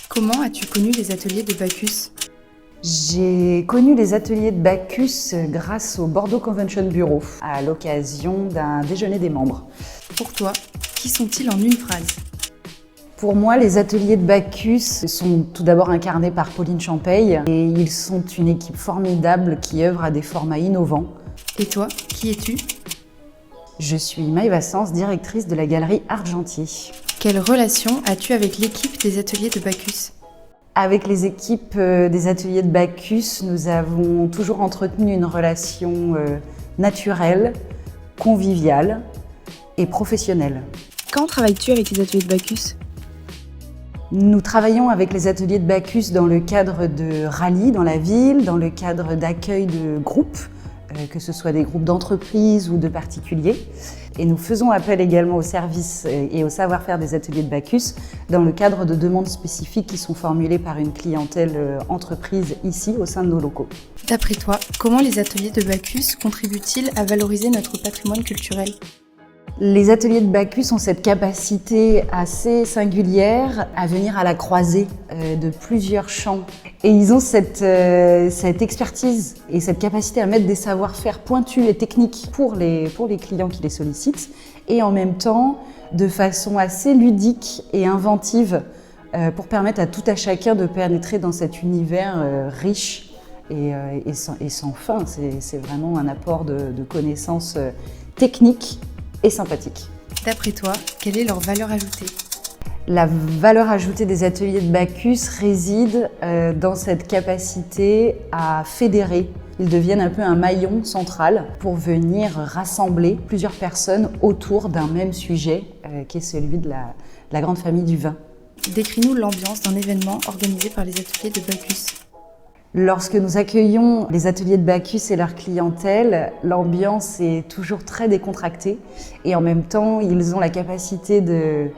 Comment as-tu connu les ateliers de Bacchus ? J'ai connu les ateliers de Bacchus grâce au Bordeaux Convention Bureau, à l'occasion d'un déjeuner des membres. Pour toi, qui sont-ils en une phrase ? Pour moi, les ateliers de Bacchus sont tout d'abord incarnés par Pauline Champeille et ils sont une équipe formidable qui œuvre à des formats innovants. Et toi, qui es-tu ? Je suis Maëva Sens, directrice de la galerie Argentier. Quelle relation as-tu avec l'équipe des ateliers de Bacchus ? Avec les équipes des ateliers de Bacchus, nous avons toujours entretenu une relation naturelle, conviviale et professionnelle. Quand travailles-tu avec les ateliers de Bacchus ? Nous travaillons avec les ateliers de Bacchus dans le cadre de rallyes dans la ville, dans le cadre d'accueil de groupes, que ce soit des groupes d'entreprises ou de particuliers. Et nous faisons appel également au service et au savoir-faire des ateliers de Bacchus dans le cadre de demandes spécifiques qui sont formulées par une clientèle entreprise ici au sein de nos locaux. D'après toi, comment les ateliers de Bacchus contribuent-ils à valoriser notre patrimoine culturel ? Les ateliers de Bacchus ont cette capacité assez singulière à venir à la croisée de plusieurs champs. Et ils ont cette expertise et cette capacité à mettre des savoir-faire pointus et techniques pour les clients qui les sollicitent, et en même temps de façon assez ludique et inventive pour permettre à tout à chacun de pénétrer dans cet univers riche et sans fin. C'est vraiment un apport de connaissances techniques et sympathique. D'après toi, quelle est leur valeur ajoutée ? La valeur ajoutée des ateliers de Bacchus réside dans cette capacité à fédérer. Ils deviennent un peu un maillon central pour venir rassembler plusieurs personnes autour d'un même sujet qui est celui de la grande famille du vin. Décris-nous l'ambiance d'un événement organisé par les ateliers de Bacchus. Lorsque nous accueillons les ateliers de Bacchus et leur clientèle, l'ambiance est toujours très décontractée et en même temps, ils ont la capacité de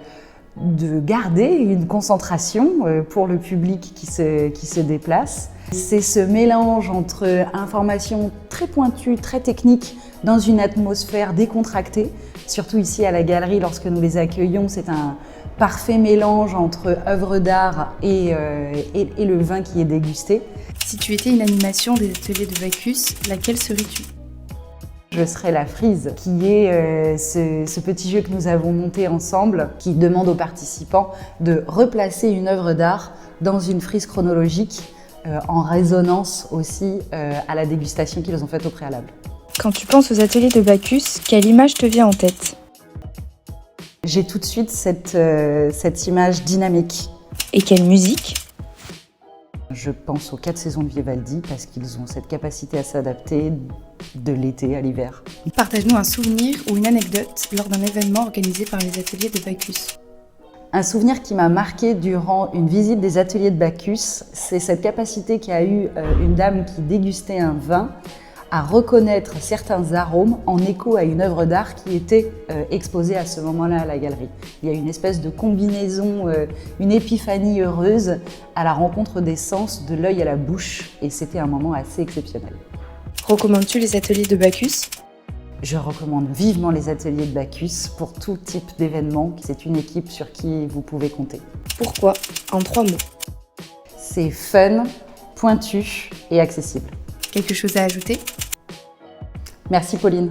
garder une concentration pour le public qui se déplace. C'est ce mélange entre informations très pointues, très techniques, dans une atmosphère décontractée. Surtout ici à la galerie, lorsque nous les accueillons, c'est un parfait mélange entre œuvres d'art et le vin qui est dégusté. Si tu étais une animation des ateliers de Bacchus, laquelle serais-tu ? Je serais la frise, qui est ce petit jeu que nous avons monté ensemble, qui demande aux participants de replacer une œuvre d'art dans une frise chronologique, en résonance aussi à la dégustation qu'ils ont faite au préalable. Quand tu penses aux ateliers de Bacchus, quelle image te vient en tête ? J'ai tout de suite cette image dynamique. Et quelle musique ? Je pense aux 4 saisons de Vivaldi parce qu'ils ont cette capacité à s'adapter de l'été à l'hiver. Partage-nous un souvenir ou une anecdote lors d'un événement organisé par les ateliers de Bacchus. Un souvenir qui m'a marqué durant une visite des ateliers de Bacchus, c'est cette capacité qu'a eue une dame qui dégustait un vin à reconnaître certains arômes en écho à une œuvre d'art qui était exposée à ce moment-là à la galerie. Il y a une espèce de combinaison, une épiphanie heureuse à la rencontre des sens, de l'œil à la bouche, et c'était un moment assez exceptionnel. Recommandes-tu les ateliers de Bacchus ? Je recommande vivement les ateliers de Bacchus pour tout type d'événement. C'est une équipe sur qui vous pouvez compter. Pourquoi ? En 3 mots. C'est fun, pointu et accessible. Quelque chose à ajouter ? Merci Pauline.